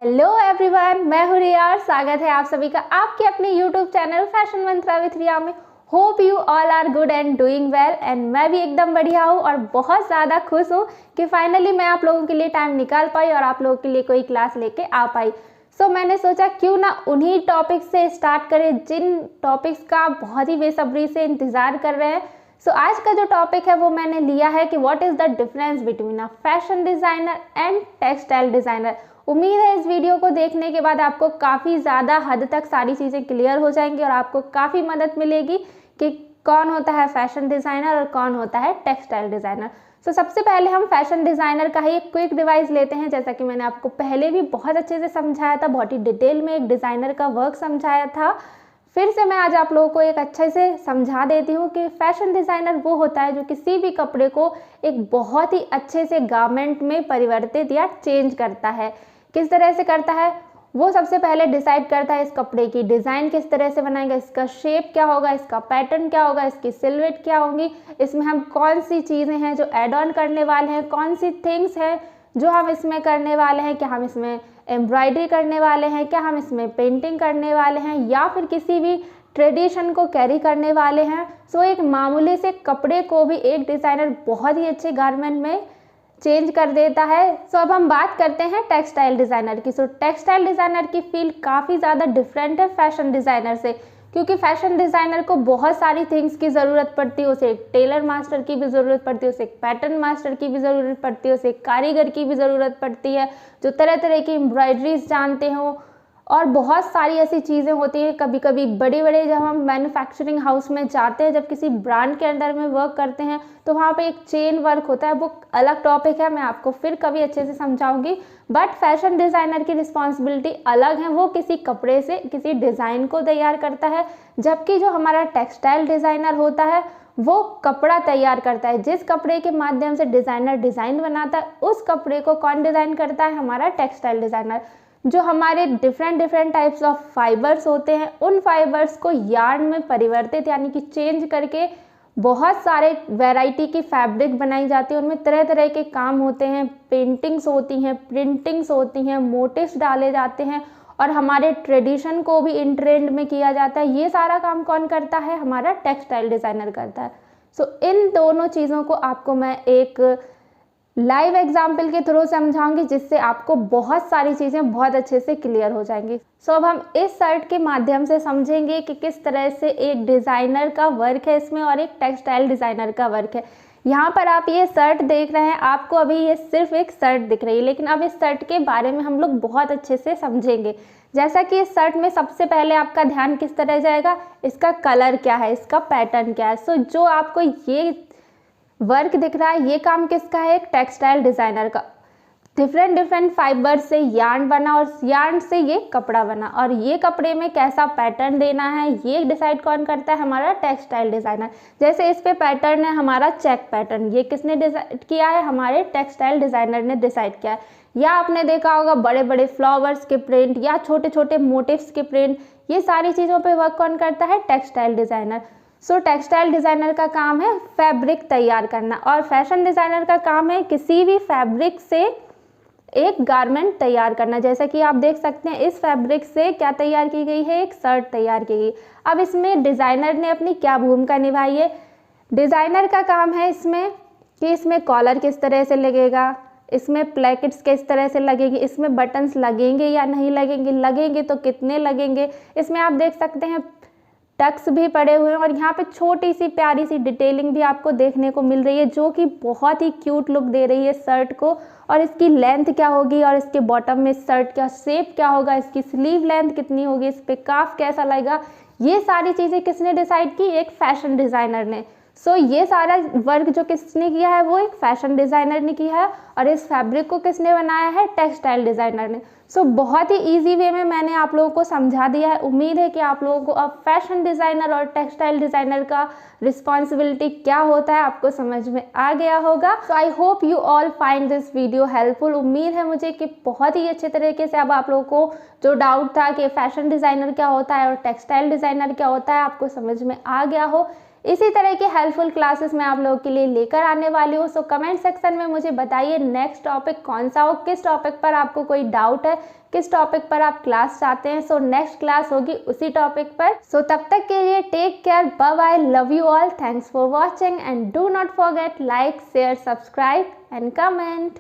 Hello everyone, मैं हूँ रिया। स्वागत है आप सभी का आपके अपने YouTube channel fashion mantra with Riya में। Hope you all are good and doing well and मैं भी एकदम बढ़िया हूँ और बहुत ज़्यादा खुश हूँ कि फाइनली मैं आप लोगों के लिए टाइम निकाल पाई और आप लोगों के लिए कोई क्लास लेके आ पाई। सो मैंने सोचा क्यों ना उन्हीं टॉपिक्स से स्टार्ट करें जिन टॉपिक्स का आप बहुत ही बेसब्री से इंतज़ार कर रहे हैं। सो आज का जो टॉपिक है वो मैंने लिया है कि what is the difference between a fashion designer and textile designer. उम्मीद है इस वीडियो को देखने के बाद आपको काफ़ी ज़्यादा हद तक सारी चीज़ें क्लियर हो जाएंगी और आपको काफ़ी मदद मिलेगी कि कौन होता है फैशन डिज़ाइनर और कौन होता है टेक्सटाइल डिज़ाइनर। सो सबसे पहले हम फैशन डिज़ाइनर का ही एक क्विक डिवाइस लेते हैं। जैसा कि मैंने आपको पहले भी बहुत अच्छे से समझाया था, बहुत ही डिटेल में एक डिज़ाइनर का वर्क समझाया था। फिर से मैं आज आप लोगों को एक अच्छे से समझा देती हूँ कि फैशन डिज़ाइनर वो होता है जो किसी भी कपड़े को एक बहुत ही अच्छे से गारमेंट में परिवर्तित या चेंज करता है। किस तरह से करता है? वो सबसे पहले डिसाइड करता है इस कपड़े की डिज़ाइन किस तरह से बनाएगा, इसका शेप क्या होगा, इसका पैटर्न क्या होगा, इसकी सिलवेट क्या होंगी, इसमें हम कौन सी चीज़ें हैं जो ऐड ऑन करने वाले हैं, कौन सी थिंग्स हैं जो हम इसमें करने वाले हैं, क्या हम इसमें एम्ब्रॉयडरी करने वाले हैं, क्या हम इसमें पेंटिंग करने वाले हैं या फिर किसी भी ट्रेडिशन को कैरी करने वाले हैं। सो एक मामूली से कपड़े को भी एक डिज़ाइनर बहुत ही अच्छे गारमेंट में चेंज कर देता है। सो अब हम बात करते हैं टेक्सटाइल डिज़ाइनर की। सो टेक्सटाइल डिज़ाइनर की फील्ड काफ़ी ज़्यादा डिफरेंट है फैशन डिज़ाइनर से, क्योंकि फैशन डिज़ाइनर को बहुत सारी थिंग्स की ज़रूरत पड़ती है। उसे एक टेलर मास्टर की भी ज़रूरत पड़ती है, उसे एक पैटर्न मास्टर की भी ज़रूरत पड़ती है, उसे एक कारीगर की भी ज़रूरत पड़ती है जो तरह तरह की एम्ब्रॉयडरीज जानते हो और बहुत सारी ऐसी चीज़ें होती हैं। कभी कभी बड़े बड़े जब हम मैन्युफैक्चरिंग हाउस में जाते हैं, जब किसी ब्रांड के अंडर में वर्क करते हैं तो वहाँ पे एक चेन वर्क होता है। वो अलग टॉपिक है, मैं आपको फिर कभी अच्छे से समझाऊंगी। बट फैशन डिज़ाइनर की रिस्पॉन्सिबिलिटी अलग है, वो किसी कपड़े से किसी डिज़ाइन को तैयार करता है, जबकि जो हमारा टेक्सटाइल डिज़ाइनर होता है वो कपड़ा तैयार करता है। जिस कपड़े के माध्यम से डिज़ाइनर डिज़ाइन बनाता है उस कपड़े को कौन डिज़ाइन करता है? हमारा टेक्सटाइल डिज़ाइनर। जो हमारे डिफरेंट टाइप्स ऑफ फाइबर्स होते हैं उन फाइबर्स को यार्न में परिवर्तित यानी कि चेंज करके बहुत सारे वैरायटी की फैब्रिक बनाई जाती है। उनमें तरह तरह के काम होते हैं, पेंटिंग्स होती हैं, प्रिंटिंग्स होती हैं, मोटिव्स डाले जाते हैं और हमारे ट्रेडिशन को भी इन ट्रेंड में किया जाता है। ये सारा काम कौन करता है? हमारा टेक्सटाइल डिज़ाइनर करता है। सो इन दोनों चीज़ों को आपको मैं एक लाइव एग्जाम्पल के थ्रू समझाऊंगी जिससे आपको बहुत सारी चीज़ें बहुत अच्छे से क्लियर हो जाएंगी। सो अब हम इस शर्ट के माध्यम से समझेंगे कि किस तरह से एक डिज़ाइनर का वर्क है इसमें और एक टेक्सटाइल डिज़ाइनर का वर्क है। यहाँ पर आप ये शर्ट देख रहे हैं, आपको अभी ये सिर्फ एक शर्ट दिख रही है, लेकिन अब इस शर्ट के बारे में हम लोग बहुत अच्छे से समझेंगे। जैसा कि इस शर्ट में सबसे पहले आपका ध्यान किस तरह जाएगा? इसका कलर क्या है, इसका पैटर्न क्या है। सो जो आपको ये वर्क दिख रहा है ये काम किसका है? एक टेक्सटाइल डिज़ाइनर का। डिफरेंट फाइबर से यार्न बना और यार्न से ये कपड़ा बना और ये कपड़े में कैसा पैटर्न देना है ये डिसाइड कौन करता है? हमारा टेक्सटाइल डिज़ाइनर। जैसे इस पे पैटर्न है हमारा चेक पैटर्न, ये किसने डिसाइड किया है? हमारे टेक्सटाइल डिज़ाइनर ने डिसाइड किया है। या आपने देखा होगा बड़े बड़े फ्लावर्स के प्रिंट या छोटे छोटे मोटिव्स के प्रिंट, ये सारी चीज़ों पर वर्क कौन करता है? Textile designer. So textile designer का काम है फैब्रिक तैयार करना और फैशन डिज़ाइनर का काम है किसी भी फैब्रिक से एक गारमेंट तैयार करना। जैसा कि आप देख सकते हैं इस फैब्रिक से क्या तैयार की गई है? एक शर्ट तैयार की गई। अब इसमें डिज़ाइनर ने अपनी क्या भूमिका निभाई है? डिज़ाइनर का काम है इसमें कि इसमें कॉलर किस तरह से लगेगा, इसमें प्लेकेट्स किस तरह से लगेगी, इसमें बटन्स लगेंगे या नहीं लगेंगे, लगेंगे तो कितने लगेंगे। इसमें आप देख सकते हैं टक्स भी पड़े हुए हैं और यहाँ पे छोटी सी प्यारी सी डिटेलिंग भी आपको देखने को मिल रही है जो कि बहुत ही क्यूट लुक दे रही है शर्ट को। और इसकी लेंथ क्या होगी और इसके बॉटम में शर्ट का शेप क्या होगा, इसकी स्लीव लेंथ कितनी होगी, इस पे काफ कैसा लगेगा, ये सारी चीज़ें किसने डिसाइड की? एक फैशन डिज़ाइनर ने। सो ये सारा वर्क जो किसने किया है? वो एक फैशन डिज़ाइनर ने किया है और इस फैब्रिक को किसने बनाया है? टेक्सटाइल डिज़ाइनर ने। सो बहुत ही इजी वे में मैंने आप लोगों को समझा दिया है। उम्मीद है कि आप लोगों को अब फैशन डिज़ाइनर और टेक्सटाइल डिज़ाइनर का रिस्पॉन्सिबिलिटी क्या होता है आपको समझ में आ गया होगा। So I hope you all find this video helpful. उम्मीद है मुझे कि बहुत ही अच्छे तरीके से अब आप लोगों को जो डाउट था कि फैशन डिज़ाइनर क्या होता है और टेक्सटाइल डिज़ाइनर क्या होता है आपको समझ में आ गया हो। इसी तरह की हेल्पफुल क्लासेस मैं आप लोगों के लिए लेकर आने वाली हूँ। सो कमेंट सेक्शन में मुझे बताइए नेक्स्ट टॉपिक कौन सा हो, किस टॉपिक पर आपको कोई डाउट है, किस टॉपिक पर आप क्लास चाहते हैं। सो नेक्स्ट क्लास होगी उसी टॉपिक पर। सो तब तक के लिए take care, bye bye, love you all, thanks for watching and do not forget like, share, subscribe and comment.